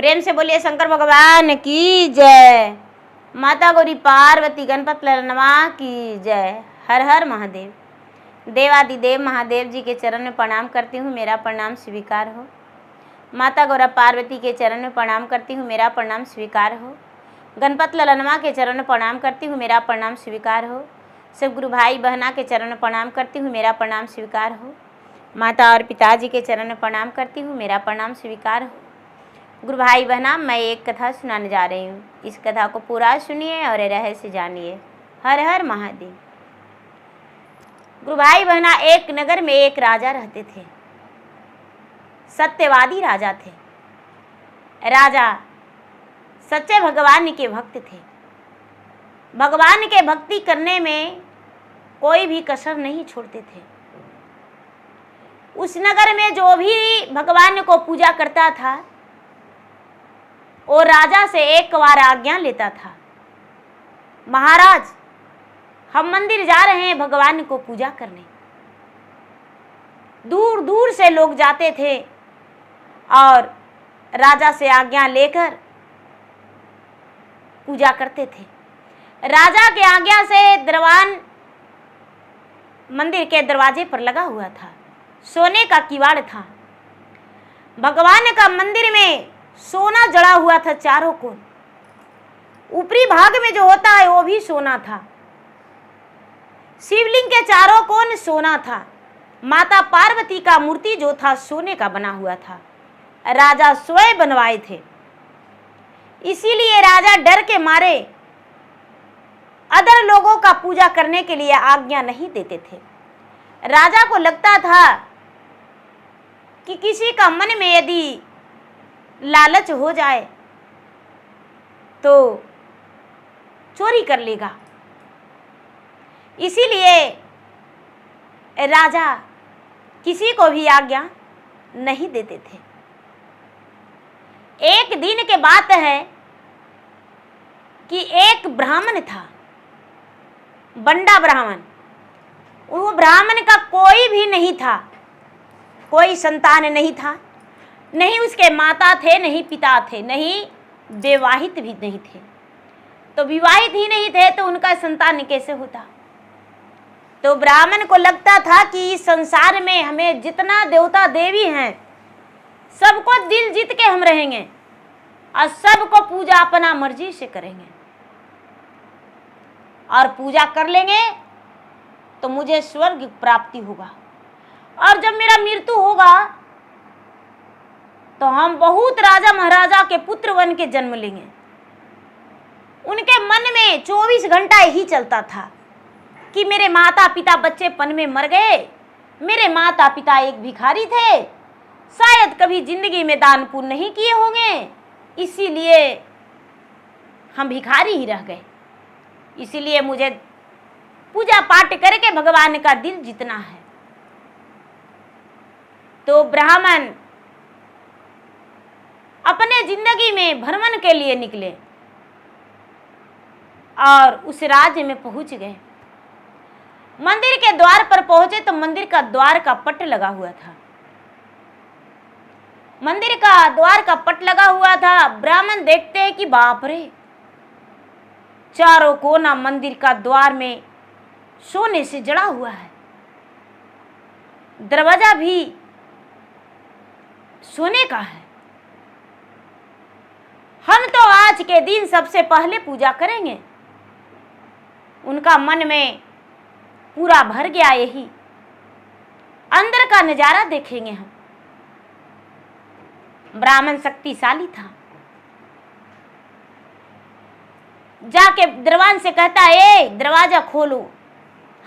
प्रेम से बोलिए शंकर भगवान की जय। माता गौरी पार्वती गणपत ललनवा की जय। हर हर महादेव। देवादिदेव महादेव जी के चरण में प्रणाम करती हूँ, मेरा प्रणाम स्वीकार हो। माता गौरा पार्वती के चरण में प्रणाम करती हूँ, मेरा प्रणाम स्वीकार हो। गणपत ललनवा के चरण में प्रणाम करती हूँ, मेरा प्रणाम स्वीकार हो। सब गुरु भाई बहना के चरण में प्रणाम करती हूँ, मेरा प्रणाम स्वीकार हो। माता और पिताजी के चरण में प्रणाम करती हूँ, मेरा प्रणाम स्वीकार हो। गुरु भाई बहना, मैं एक कथा सुनाने जा रही हूँ। इस कथा को पूरा सुनिए और रहस्य जानिए। हर हर महादेव। गुरु भाई बहना, एक नगर में एक राजा रहते थे। सत्यवादी राजा थे। राजा सच्चे भगवान के भक्त थे। भगवान के भक्ति करने में कोई भी कसर नहीं छोड़ते थे। उस नगर में जो भी भगवान को पूजा करता था वो राजा से एक बार आज्ञा लेता था, महाराज हम मंदिर जा रहे हैं भगवान को पूजा करने। दूर दूर से लोग जाते थे और राजा से आज्ञा लेकर पूजा करते थे। राजा के आज्ञा से दरवान मंदिर के दरवाजे पर लगा हुआ था। सोने का किवाड़ था। भगवान का मंदिर में सोना जड़ा हुआ था चारों कोण। ऊपरी भाग में जो होता है वो भी सोना था। शिवलिंग के चारों कोण सोना था। माता पार्वती का मूर्ति जो था सोने का बना हुआ था। राजा स्वयं बनवाए थे। इसीलिए राजा डर के मारे अदर लोगों का पूजा करने के लिए आज्ञा नहीं देते थे। राजा को लगता था कि किसी का मन में यदि लालच हो जाए तो चोरी कर लेगा। इसीलिए राजा किसी को भी आज्ञा नहीं देते थे। एक दिन के बात है कि एक ब्राह्मण था, बंडा ब्राह्मण। वो ब्राह्मण का कोई भी नहीं था, कोई संतान नहीं था, नहीं उसके माता थे, नहीं पिता थे, नहीं विवाहित भी नहीं थे। तो विवाहित ही नहीं थे तो उनका संतान कैसे होता। तो ब्राह्मण को लगता था कि इस संसार में हमें जितना देवता देवी हैं सबको दिल जीत के हम रहेंगे और सबको पूजा अपना मर्जी से करेंगे और पूजा कर लेंगे तो मुझे स्वर्ग प्राप्ति होगा। और जब मेरा मृत्यु होगा तो हम बहुत राजा महाराजा के पुत्र बन के जन्म लेंगे। उनके मन में 24 घंटा यही चलता था कि मेरे माता पिता बच्चेपन में मर गए, मेरे माता पिता एक भिखारी थे, शायद कभी जिंदगी में दान पुण्य नहीं किए होंगे, इसीलिए हम भिखारी ही रह गए। इसीलिए मुझे पूजा पाठ करके भगवान का दिल जीतना है। तो ब्राह्मण अपने जिंदगी में भ्रमण के लिए निकले और उस राज्य में पहुंच गए। मंदिर के द्वार पर पहुंचे तो मंदिर का द्वार का पट लगा हुआ था। मंदिर का द्वार का पट लगा हुआ था। ब्राह्मण देखते हैं कि बाप रे, चारों कोना मंदिर का द्वार में सोने से जड़ा हुआ है। दरवाजा भी सोने का है। हम तो आज के दिन सबसे पहले पूजा करेंगे। उनका मन में पूरा भर गया यही, अंदर का नजारा देखेंगे हम। ब्राह्मण शक्तिशाली था। जाके दरवान से कहता है, ए दरवाजा खोलो,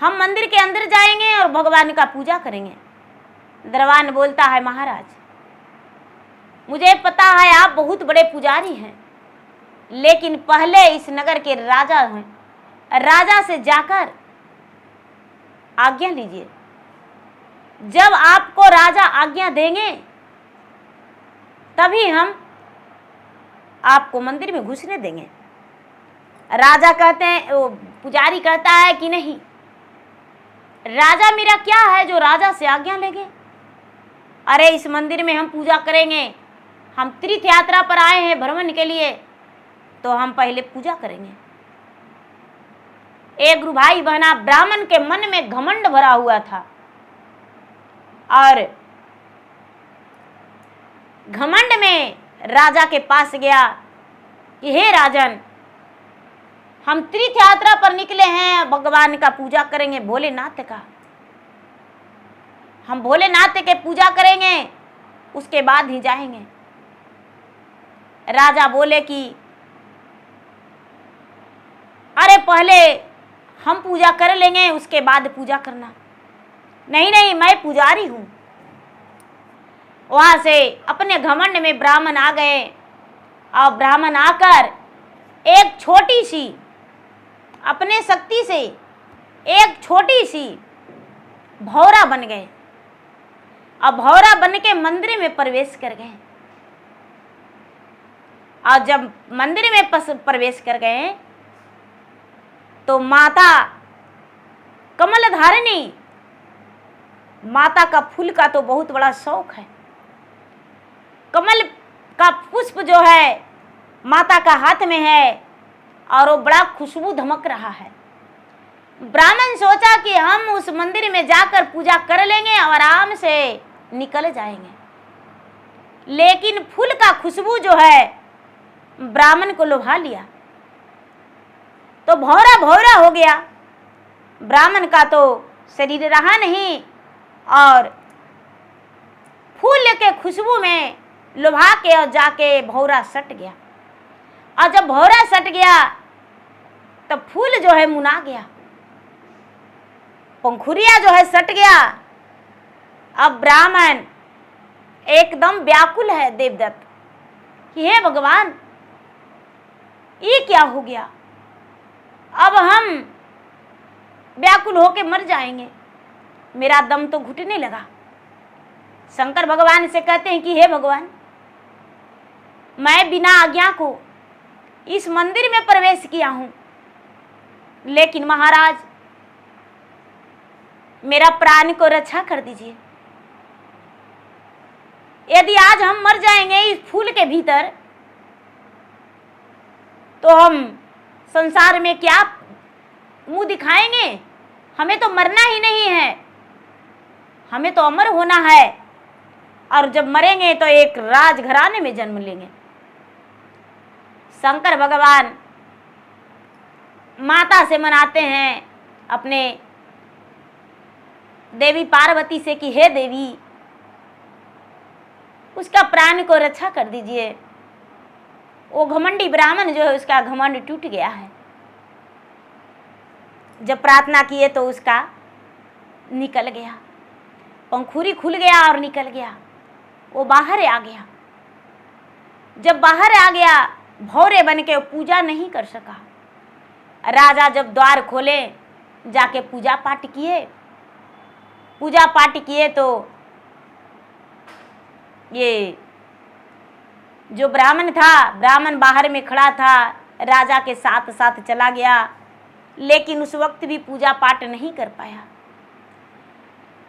हम मंदिर के अंदर जाएंगे और भगवान का पूजा करेंगे। दरवान बोलता है, महाराज मुझे पता है आप बहुत बड़े पुजारी हैं, लेकिन पहले इस नगर के राजा हैं, राजा से जाकर आज्ञा लीजिए। जब आपको राजा आज्ञा देंगे तभी हम आपको मंदिर में घुसने देंगे। राजा कहते हैं, वो पुजारी कहता है कि नहीं, राजा मेरा क्या है जो राजा से आज्ञा लेंगे। अरे इस मंदिर में हम पूजा करेंगे, हम तीर्थ यात्रा पर आए हैं भ्रमण के लिए, तो हम पहले पूजा करेंगे। एक गुरु भाई बहना, ब्राह्मण के मन में घमंड भरा हुआ था और घमंड में राजा के पास गया कि हे राजन, हम तीर्थ यात्रा पर निकले हैं, भगवान का पूजा करेंगे, भोलेनाथ का। हम भोलेनाथ के पूजा करेंगे, उसके बाद ही जाएंगे। राजा बोले कि अरे पहले हम पूजा कर लेंगे, उसके बाद पूजा करना। नहीं नहीं, मैं पुजारी हूं। वहां से अपने घमंड में ब्राह्मण आ गए और ब्राह्मण आकर एक छोटी सी, अपने शक्ति से एक छोटी सी भौरा बन गए और भौरा बन के मंदिर में प्रवेश कर गए। और जब मंदिर में प्रवेश कर गए तो माता कमल धारिणी, माता का फूल का तो बहुत बड़ा शौक है। कमल का पुष्प जो है माता का हाथ में है और वो बड़ा खुशबू धमक रहा है। ब्राह्मण सोचा कि हम उस मंदिर में जाकर पूजा कर लेंगे और आराम से निकल जाएंगे, लेकिन फूल का खुशबू जो है ब्राह्मण को लुभा लिया, तो भौरा भौरा हो गया। ब्राह्मण का तो शरीर रहा नहीं और फूल के खुशबू में लुभा के और जाके भौरा सट गया। और जब भौरा सट गया तब फूल जो है मुना गया, पंखुरिया जो है सट गया। अब ब्राह्मण एकदम व्याकुल है देवदत्त कि हे भगवान, ये क्या हो गया, अब हम व्याकुल होके मर जाएंगे, मेरा दम तो घुटने लगा। शंकर भगवान से कहते हैं कि हे भगवान, मैं बिना आज्ञा को इस मंदिर में प्रवेश किया हूं, लेकिन महाराज मेरा प्राण को रक्षा कर दीजिए। यदि आज हम मर जाएंगे इस फूल के भीतर, तो हम संसार में क्या मुंह दिखाएंगे? हमें तो मरना ही नहीं है, हमें तो अमर होना है, और जब मरेंगे तो एक राजघराने में जन्म लेंगे। शंकर भगवान माता से मनाते हैं, अपने देवी पार्वती से कि हे देवी, उसका प्राण को रक्षा कर दीजिए। वो घमंडी ब्राह्मण जो है उसका घमंड टूट गया है। जब प्रार्थना किए तो उसका निकल गया, पंखुरी खुल गया और निकल गया, वो बाहर आ गया। जब बाहर आ गया, भौरे बन के पूजा नहीं कर सका। राजा जब द्वार खोले, जाके पूजा पाठ किए तो ये जो ब्राह्मण था, ब्राह्मण बाहर में खड़ा था, राजा के साथ साथ चला गया, लेकिन उस वक्त भी पूजा पाठ नहीं कर पाया।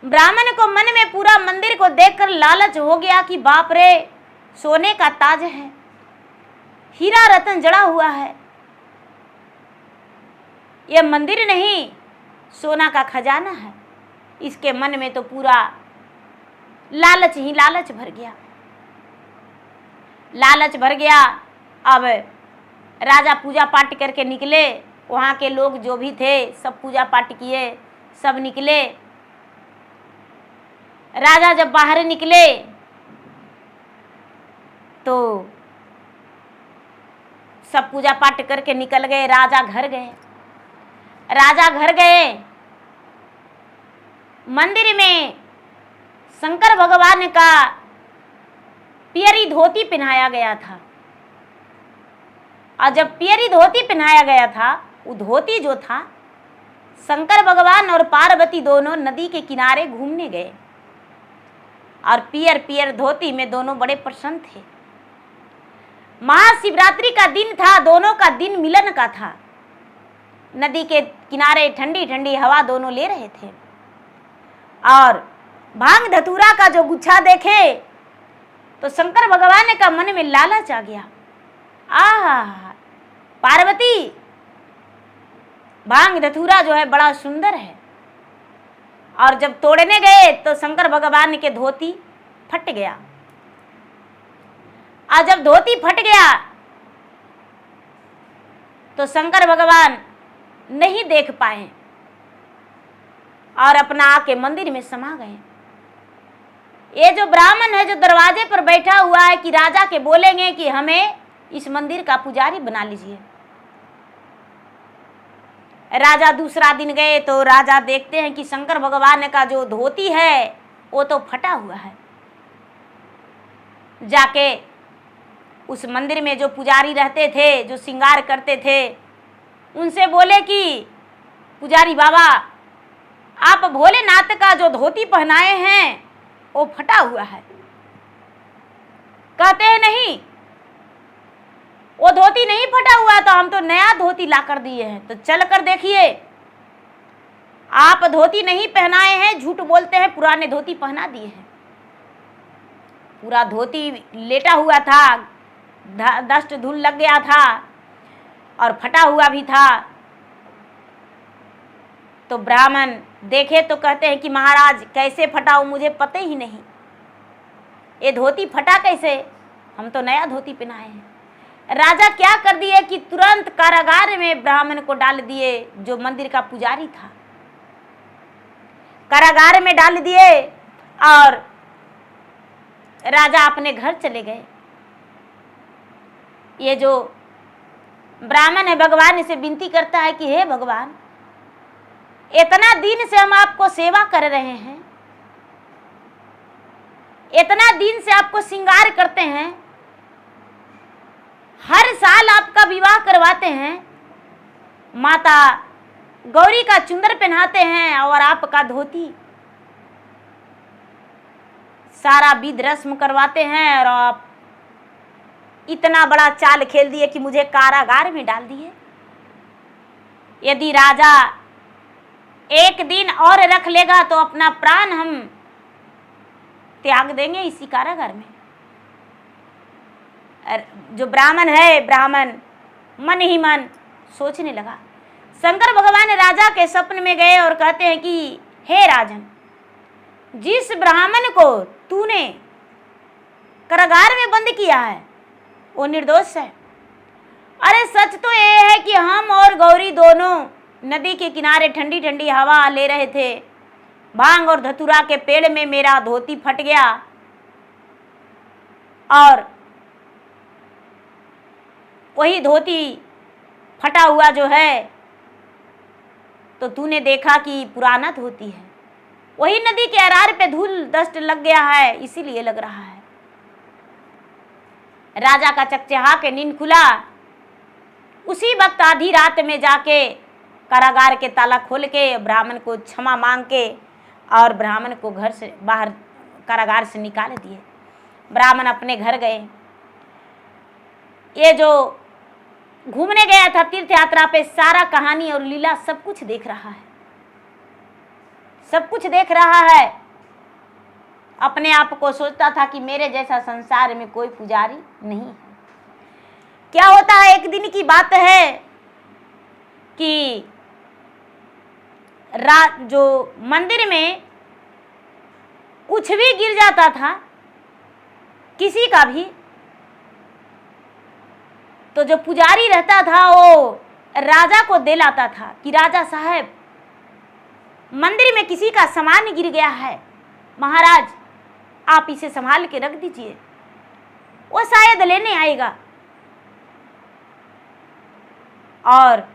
ब्राह्मण को मन में पूरा मंदिर को देखकर लालच हो गया कि बाप रे, सोने का ताज है, हीरा रतन जड़ा हुआ है, यह मंदिर नहीं सोना का खजाना है। इसके मन में तो पूरा लालच ही लालच भर गया, लालच भर गया। अब राजा पूजा पाठ करके निकले, वहाँ के लोग जो भी थे सब पूजा पाठ किए, सब निकले। राजा जब बाहर निकले तो सब पूजा पाठ करके निकल गए, राजा घर गए। राजा घर गए, मंदिर में शंकर भगवान का पियरी धोती पहनाया गया था। और जब पियरी धोती पहनाया गया था, वो धोती जो था, शंकर भगवान और पार्वती दोनों नदी के किनारे घूमने गए और पियर पियर धोती में दोनों बड़े प्रसन्न थे। महाशिवरात्रि का दिन था, दोनों का दिन मिलन का था। नदी के किनारे ठंडी ठंडी हवा दोनों ले रहे थे और भांग धतूरा का जो गुच्छा देखे तो शंकर भगवान का मन में लालच आ गया, आहा पार्वती भांग धतूरा जो है बड़ा सुंदर है। और जब तोड़ने गए तो शंकर भगवान के धोती फट गया। और जब धोती फट गया तो शंकर भगवान नहीं देख पाए और अपना आके मंदिर में समा गए। ये जो ब्राह्मण है जो दरवाजे पर बैठा हुआ है कि राजा के बोलेंगे कि हमें इस मंदिर का पुजारी बना लीजिए। राजा दूसरा दिन गए तो राजा देखते हैं कि शंकर भगवान का जो धोती है वो तो फटा हुआ है। जाके उस मंदिर में जो पुजारी रहते थे, जो श्रृंगार करते थे, उनसे बोले कि पुजारी बाबा आप भोलेनाथ का जो धोती पहनाए हैं वो फटा हुआ है। कहते हैं नहीं, वो धोती नहीं फटा हुआ, तो हम तो नया धोती ला कर दिए हैं। तो चल कर देखिए, आप धोती नहीं पहनाए हैं, झूठ बोलते हैं, पुराने धोती पहना दिए हैं। पूरा धोती लेटा हुआ था, दस्त धूल लग गया था और फटा हुआ भी था। तो ब्राह्मण देखे तो कहते हैं कि महाराज कैसे फटा हो, मुझे पता ही नहीं, ये धोती फटा कैसे, हम तो नया धोती पहनाए हैं। राजा क्या कर दिए कि तुरंत कारागार में ब्राह्मण को डाल दिए, जो मंदिर का पुजारी था। कारागार में डाल दिए और राजा अपने घर चले गए। ये जो ब्राह्मण है भगवान से विनती करता है कि हे भगवान, इतना दिन से हम आपको सेवा कर रहे हैं, इतना दिन से आपको श्रृंगार करते हैं, हर साल आपका विवाह करवाते हैं, माता गौरी का चुंदर पहनाते हैं और आपका धोती, सारा विध रस्म करवाते हैं, और आप इतना बड़ा चाल खेल दिए कि मुझे कारागार में डाल दिए। यदि राजा एक दिन और रख लेगा तो अपना प्राण हम त्याग देंगे इसी कारागार में। जो ब्राह्मण है, ब्राह्मण मन ही मन सोचने लगा। शंकर भगवान राजा के स्वप्न में गए और कहते हैं कि हे राजन, जिस ब्राह्मण को तूने कारागार में बंद किया है वो निर्दोष है। अरे सच तो ये है कि हम और गौरी दोनों नदी के किनारे ठंडी ठंडी हवा ले रहे थे, भांग और धतूरा के पेड़ में मेरा धोती फट गया और वही धोती फटा हुआ जो है तो तूने देखा कि पुराना धोती है, वही नदी के अरार पे धूल दस्त लग गया है, इसीलिए लग रहा है। राजा का चकचहा के नींद खुला। उसी वक्त आधी रात में जाके कारागार के ताला खोल के ब्राह्मण को क्षमा मांग के और ब्राह्मण को घर से बाहर कारागार से निकाल दिए। ब्राह्मण अपने घर गए। ये जो घूमने गया था तीर्थ यात्रा पे, सारा कहानी और लीला सब कुछ देख रहा है, सब कुछ देख रहा है। अपने आप को सोचता था कि मेरे जैसा संसार में कोई पुजारी नहीं है। क्या होता है, एक दिन की बात है कि जो मंदिर में कुछ भी गिर जाता था, किसी का भी, तो जो पुजारी रहता था वो राजा को दे लाता था कि राजा साहब मंदिर में किसी का सामान गिर गया है, महाराज आप इसे संभाल के रख दीजिए, वो शायद लेने आएगा। और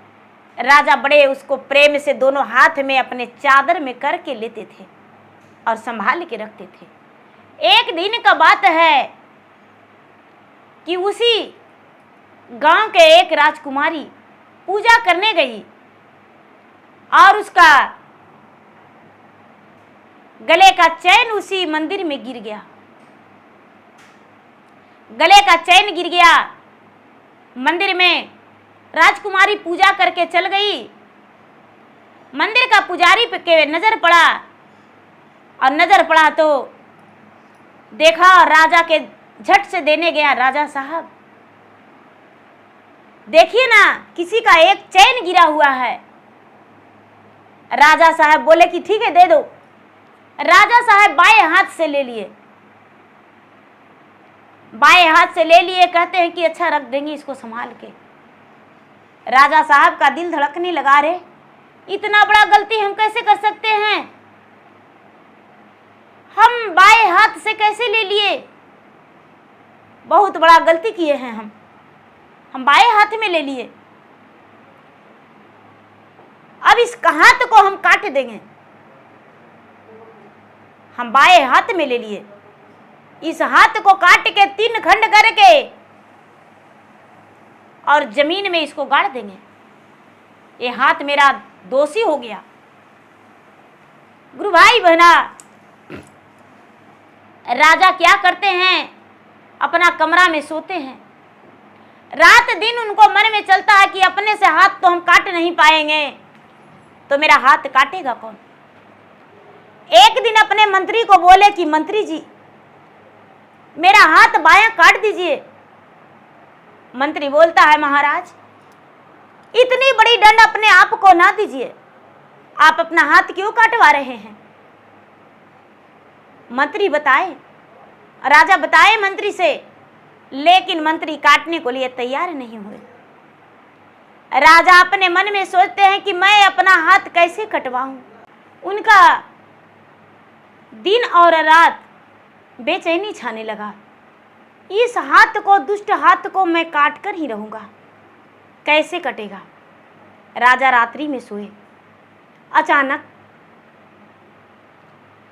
राजा बड़े उसको प्रेम से दोनों हाथ में अपने चादर में करके लेते थे और संभाल के रखते थे। एक दिन का बात है कि उसी गांव के एक राजकुमारी पूजा करने गई और उसका गले का चैन उसी मंदिर में गिर गया। गले का चैन गिर गया मंदिर में। राजकुमारी पूजा करके चल गई। मंदिर का पुजारी पे नजर पड़ा और नजर पड़ा तो देखा राजा के झट से देने गया राजा साहब। देखिए ना, किसी का एक चैन गिरा हुआ है। राजा साहब बोले कि ठीक है दे दो। राजा साहब बाएं हाथ से ले लिए, बाएं हाथ से ले लिए। कहते हैं कि अच्छा रख देंगे इसको संभाल के। राजा साहब का दिल धड़कने लगा, रे इतना बड़ा गलती हम कैसे कर सकते हैं? हम बाएं हाथ से कैसे ले लिए? बहुत बड़ा गलती किए हैं हम बाएं हाथ में ले लिए। अब इस हाथ को हम काट देंगे। हम बाएं हाथ में ले लिए, इस हाथ को काट के 3 खंड करके और जमीन में इसको गाड़ देंगे। ये हाथ मेरा दोषी हो गया। गुरु भाई बहना, राजा क्या करते हैं? अपना कमरा में सोते हैं। रात दिन उनको मन में चलता है कि अपने से हाथ तो हम काट नहीं पाएंगे, तो मेरा हाथ काटेगा कौन? एक दिन अपने मंत्री को बोले कि मंत्री जी मेरा हाथ बायां काट दीजिए। मंत्री बोलता है महाराज इतनी बड़ी दंड अपने आप को ना दीजिए, आप अपना हाथ क्यों काटवा रहे हैं? मंत्री बताए, राजा बताए मंत्री से, लेकिन मंत्री काटने को लिए तैयार नहीं हुए। राजा अपने मन में सोचते हैं कि मैं अपना हाथ कैसे कटवाऊं। उनका दिन और रात बेचैनी छाने लगा। इस हाथ को, दुष्ट हाथ को मैं काट कर ही रहूंगा, कैसे कटेगा? राजा रात्रि में सोए। अचानक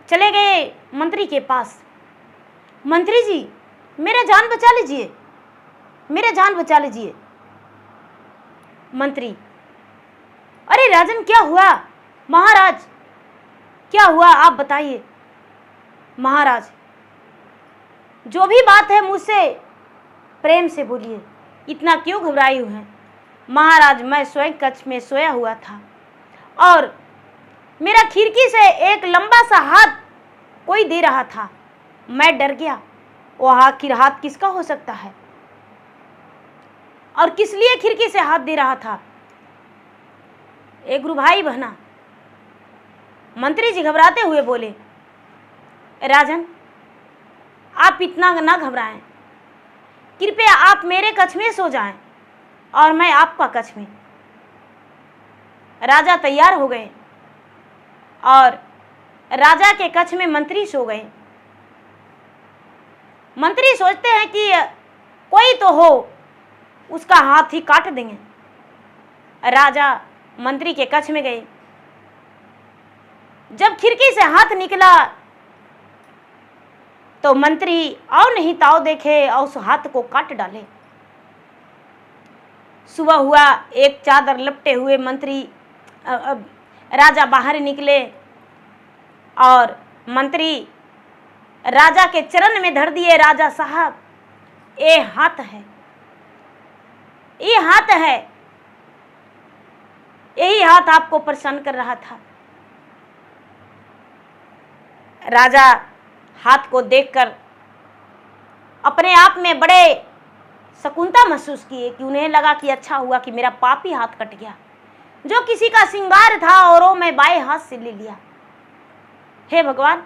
चले गए मंत्री के पास। मंत्री जी मेरा जान बचा लीजिए, मेरा जान बचा लीजिए। मंत्री, अरे राजन क्या हुआ? महाराज क्या हुआ आप बताइए। महाराज जो भी बात है मुझसे प्रेम से बोलिए, इतना क्यों घबराए हुए हैं? महाराज मैं स्वयं कक्ष में सोया हुआ था और मेरा खिड़की से एक लंबा सा हाथ कोई दे रहा था, मैं डर गया। वो आखिर हाथ किसका हो सकता है और किस लिए खिड़की से हाथ दे रहा था? एक गुरु भाई बहना, मंत्री जी घबराते हुए बोले, राजन आप इतना ना घबराएं, कृपया आप मेरे कक्ष में सो जाएं और मैं आपका कक्ष में। राजा तैयार हो गए और राजा के कक्ष में मंत्री सो गए। मंत्री सोचते हैं कि कोई तो हो, उसका हाथ ही काट देंगे। राजा मंत्री के कक्ष में गए। जब खिड़की से हाथ निकला तो मंत्री और नहीं ताव देखे और उस हाथ को काट डाले। सुबह हुआ, एक चादर लपटे हुए मंत्री राजा बाहर निकले और मंत्री राजा के चरण में धर दिए। राजा साहब ये हाथ है, ये हाथ है, यही हाथ आपको परेशान कर रहा था। राजा हाथ को देखकर अपने आप में बड़े सकूनता महसूस किए कि उन्हें लगा कि अच्छा हुआ कि मेरा पापी हाथ कट गया, जो किसी का श्रृंगार था और वो मैं बाएं हाथ से ले लिया। हे भगवान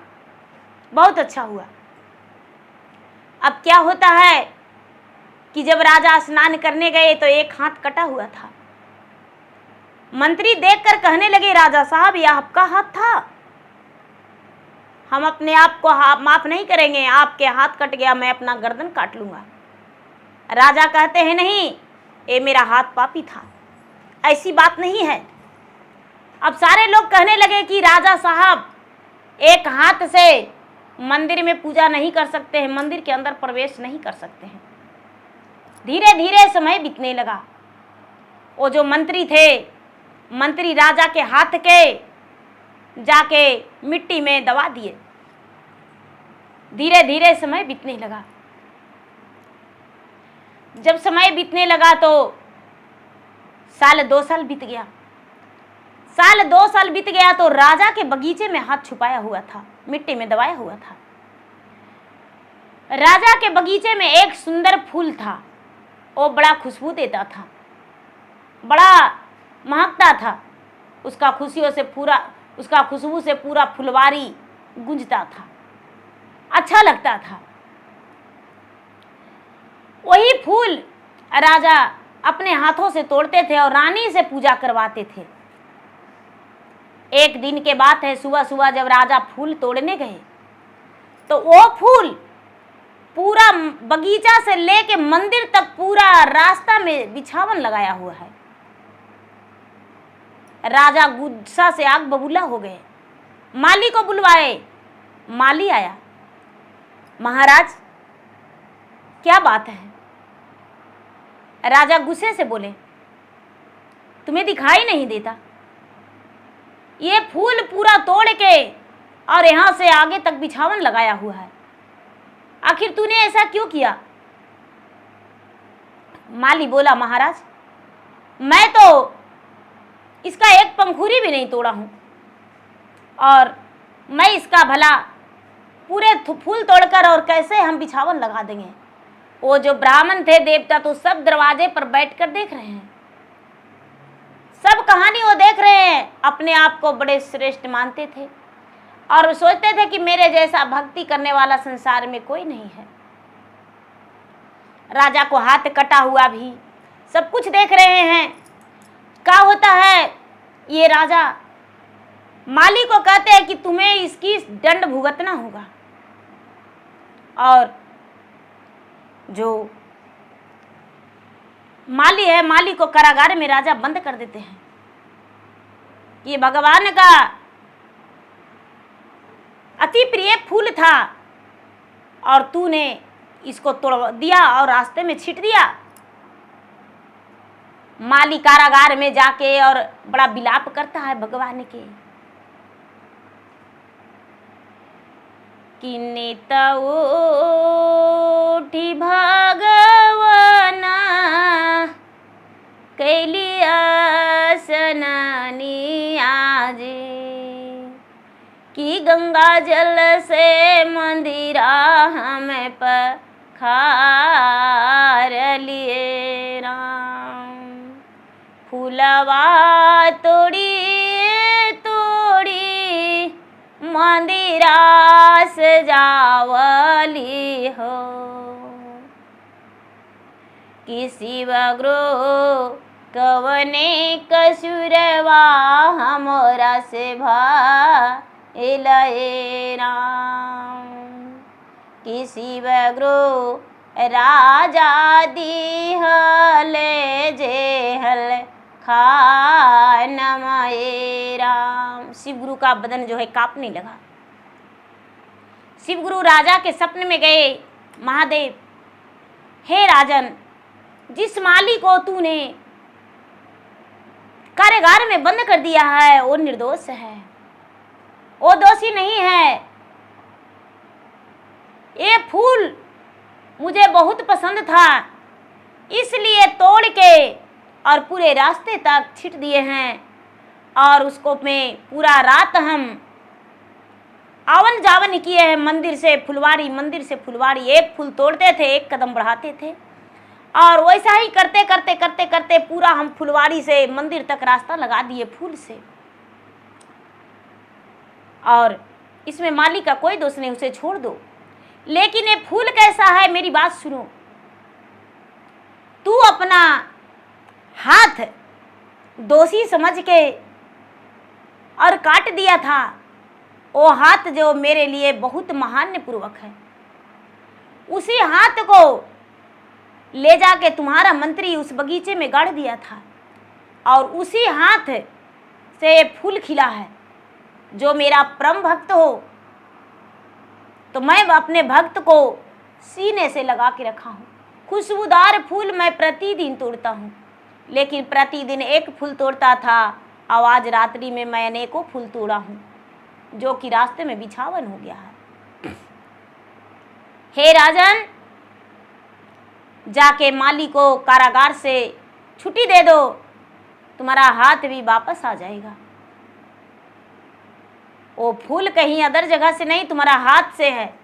बहुत अच्छा हुआ। अब क्या होता है कि जब राजा स्नान करने गए तो एक हाथ कटा हुआ था। मंत्री देखकर कहने लगे, राजा साहब यह आपका हाथ था, हम अपने आप को माफ नहीं करेंगे, आपके हाथ कट गया मैं अपना गर्दन काट लूंगा। राजा कहते हैं नहीं, ये मेरा हाथ पापी था, ऐसी बात नहीं है। अब सारे लोग कहने लगे कि राजा साहब एक हाथ से मंदिर में पूजा नहीं कर सकते हैं, मंदिर के अंदर प्रवेश नहीं कर सकते हैं। धीरे धीरे समय बीतने लगा। वो जो मंत्री थे, मंत्री राजा के हाथ के जाके मिट्टी में दबा दिए। धीरे धीरे समय बीतने लगा। जब समय बीतने लगा तो साल 2 साल बीत गया। साल 2 साल बीत गया तो राजा के बगीचे में हाथ छुपाया हुआ था, मिट्टी में दबाया हुआ था। राजा के बगीचे में एक सुंदर फूल था। वो बड़ा खुशबू देता था, बड़ा महकता था। उसका खुशबू से पूरा फुलवारी गूंजता था, अच्छा लगता था। वही फूल राजा अपने हाथों से तोड़ते थे और रानी से पूजा करवाते थे। एक दिन के बात है, सुबह सुबह जब राजा फूल तोड़ने गए तो वो फूल पूरा बगीचा से लेके मंदिर तक पूरा रास्ता में बिछावन लगाया हुआ है। राजा गुस्सा से आग बबूला हो गए, माली को बुलवाए। माली आया, महाराज क्या बात है? राजा गुस्से से बोले, तुम्हें दिखाई नहीं देता? ये फूल पूरा तोड़ के और यहां से आगे तक बिछावन लगाया हुआ है, आखिर तूने ऐसा क्यों किया? माली बोला, महाराज मैं तो इसका एक पंखुड़ी भी नहीं तोड़ा हूं, और मैं इसका भला पूरे फूल तोड़कर और कैसे हम बिछावन लगा देंगे? वो जो ब्राह्मण थे, देवता, तो सब दरवाजे पर बैठकर देख रहे हैं, सब कहानी वो देख रहे हैं। अपने आप को बड़े श्रेष्ठ मानते थे और सोचते थे कि मेरे जैसा भक्ति करने वाला संसार में कोई नहीं है। राजा को हाथ कटा हुआ भी सब कुछ देख रहे हैं। क्या होता है, ये राजा माली को कहते हैं कि तुम्हें इसकी दंड भुगतना होगा। और जो माली है, माली को कारागार में राजा बंद कर देते हैं। ये भगवान का अति प्रिय फूल था और तूने इसको तोड़ दिया और रास्ते में छिट दिया। माली कारागार में जाके और बड़ा विलाप करता है भगवान के कि नेता उठी भगवाना कैलिया सनानी आजे कि गंगा जल से मंदिरा हमें पखार लिए राम। फूलवा तोड़ी तोड़ी मंदिरा सजावली हो कि शिव ग्रो कवने कसुरवा हमरा से भाइले राम। कि शिव ग्रो राजा दिहले जेहल खानमये राम। शिव गुरु का बदन जो है कांपने लगा। शिव गुरु राजा के सपने में गए, महादेव हे राजन, जिस माली को तूने कारागार में बंद कर दिया है वो निर्दोष है, वो दोषी नहीं है। ये फूल मुझे बहुत पसंद था, इसलिए तोड़ के और पूरे रास्ते तक छिट दिए हैं। और उसको में पूरा रात हम आवन जावन किए हैं, मंदिर से फुलवारी, मंदिर से फुलवारी। एक फूल तोड़ते थे, एक कदम बढ़ाते थे, और वैसा ही करते करते करते करते पूरा हम फुलवारी से मंदिर तक रास्ता लगा दिए फूल से। और इसमें माली का कोई दोष नहीं, उसे छोड़ दो। लेकिन ये फूल कैसा है, मेरी बात सुनो। तू अपना हाथ दोषी समझ के और काट दिया था, वो हाथ जो मेरे लिए बहुत महान्य पूर्वक है। उसी हाथ को ले जाके तुम्हारा मंत्री उस बगीचे में गाड़ दिया था, और उसी हाथ से फूल खिला है। जो मेरा परम भक्त हो, तो मैं अपने भक्त को सीने से लगा के रखा हूँ। खुशबूदार फूल मैं प्रतिदिन तोड़ता हूँ, लेकिन प्रतिदिन एक फूल तोड़ता था, और आज रात्रि में मैं अनेकों फूल तोड़ा हूँ, जो कि रास्ते में बिछावन हो गया है। हे राजन, जाके माली को कारागार से छुट्टी दे दो, तुम्हारा हाथ भी वापस आ जाएगा। वो फूल कहीं अदर जगह से नहीं, तुम्हारा हाथ से है।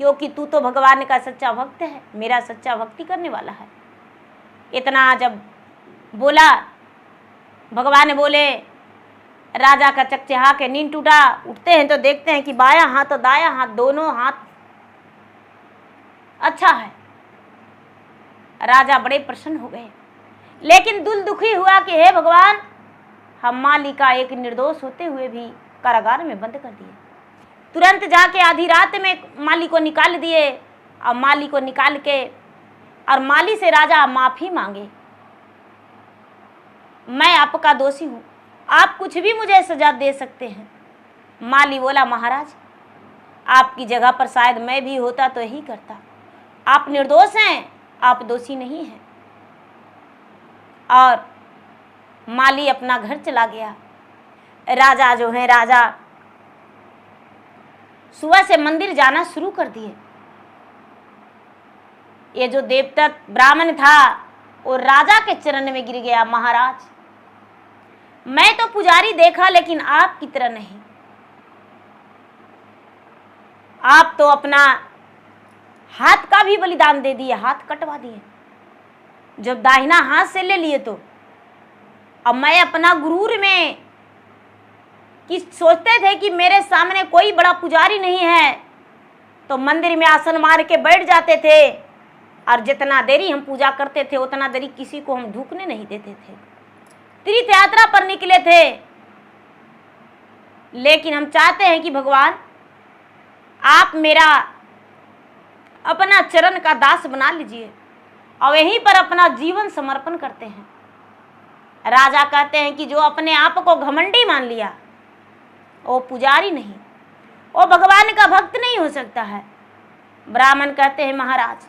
क्योंकि तू तो भगवान का सच्चा भक्त है, मेरा सच्चा भक्ति करने वाला है। इतना जब बोला, भगवान बोले, राजा का चकचहा के नींद टूटा। उठते हैं तो देखते हैं कि बायां हाथ और दायां हाथ दोनों हाथ अच्छा है। राजा बड़े प्रसन्न हो गए, लेकिन दिल दुखी हुआ कि हे भगवान, हम माली का एक निर्दोष होते हुए भी कारागार में बंद कर दिए। तुरंत जाके आधी रात में माली को निकाल दिए, और माली को निकाल के और माली से राजा माफी मांगे, मैं आपका दोषी हूँ, आप कुछ भी मुझे सजा दे सकते हैं। माली बोला, महाराज आपकी जगह पर शायद मैं भी होता तो यही करता। आप निर्दोष हैं, आप दोषी नहीं हैं। और माली अपना घर चला गया। राजा जो है, राजा सुबह से मंदिर जाना शुरू कर दिए। ये जो देवता ब्राह्मण था वो राजा के चरण में गिर गया, महाराज मैं तो पुजारी देखा लेकिन आपकी तरह नहीं। आप तो अपना हाथ का भी बलिदान दे दिए, हाथ कटवा दिए। जब दाहिना हाथ से ले लिए तो अब मैं अपना गुरूर में कि सोचते थे कि मेरे सामने कोई बड़ा पुजारी नहीं है, तो मंदिर में आसन मार के बैठ जाते थे, और जितना देरी हम पूजा करते थे उतना देरी किसी को हम ढूकने नहीं देते थे। तीर्थ यात्रा पर निकले थे, लेकिन हम चाहते हैं कि भगवान आप मेरा अपना चरण का दास बना लीजिए, और यहीं पर अपना जीवन समर्पण करते हैं। राजा कहते हैं कि जो अपने आप को घमंडी मान लिया वो पुजारी नहीं, वो भगवान का भक्त नहीं हो सकता है। ब्राह्मण कहते हैं, महाराज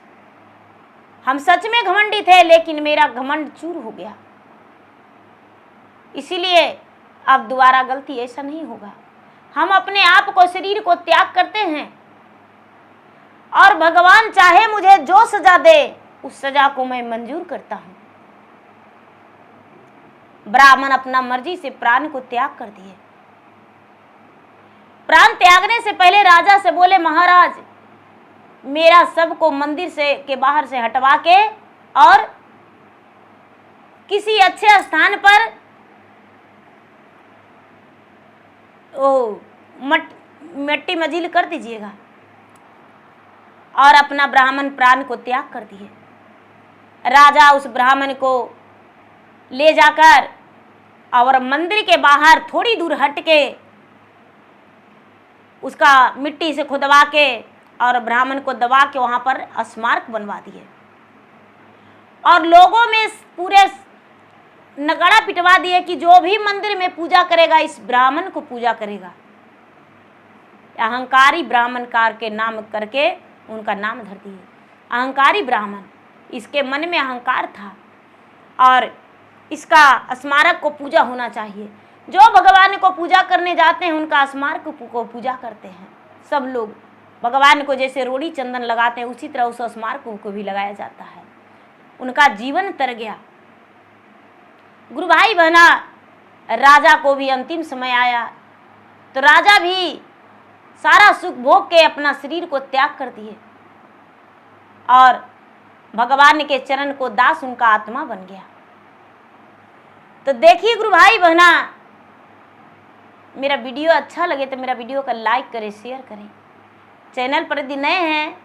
हम सच में घमंडी थे, लेकिन मेरा घमंड चूर हो गया, इसीलिए अब दोबारा गलती ऐसा नहीं होगा। हम अपने आप को, शरीर को त्याग करते हैं, और भगवान चाहे मुझे जो सजा दे उस सजा को मैं मंजूर करता हूं। ब्राह्मण अपना मर्जी से प्राण को त्याग कर दिए। प्राण त्यागने से पहले राजा से बोले, महाराज मेरा सबको मंदिर से के बाहर से हटवा के और किसी अच्छे स्थान पर मिट्टी मजील कर दीजिएगा। और अपना ब्राह्मण प्राण को त्याग कर दिए। राजा उस ब्राह्मण को ले जाकर और मंदिर के बाहर थोड़ी दूर हट के उसका मिट्टी से खुदवा के और ब्राह्मण को दबा के वहाँ पर स्मारक बनवा दिए, और लोगों में पूरे नगाड़ा पिटवा दिए कि जो भी मंदिर में पूजा करेगा इस ब्राह्मण को पूजा करेगा। अहंकारी ब्राह्मण कार के नाम करके उनका नाम धर दिए, अहंकारी ब्राह्मण। इसके मन में अहंकार था, और इसका स्मारक को पूजा होना चाहिए। जो भगवान को पूजा करने जाते हैं उनका स्मारक को पूजा करते हैं। सब लोग भगवान को जैसे रोड़ी चंदन लगाते हैं उसी तरह उस स्मारक को भी लगाया जाता है। उनका जीवन तर गया। गुरु भाई बहना, राजा को भी अंतिम समय आया तो राजा भी सारा सुख भोग के अपना शरीर को त्याग कर दिए, और भगवान के चरण को दास उनका आत्मा बन गया। तो देखिए गुरु भाई बहना, मेरा वीडियो अच्छा लगे तो मेरा वीडियो का लाइक करें, शेयर करें। चैनल पर यदि नए हैं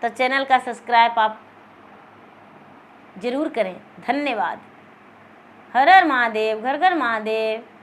तो चैनल का सब्सक्राइब आप जरूर करें। धन्यवाद। हर हर महादेव, घर घर महादेव।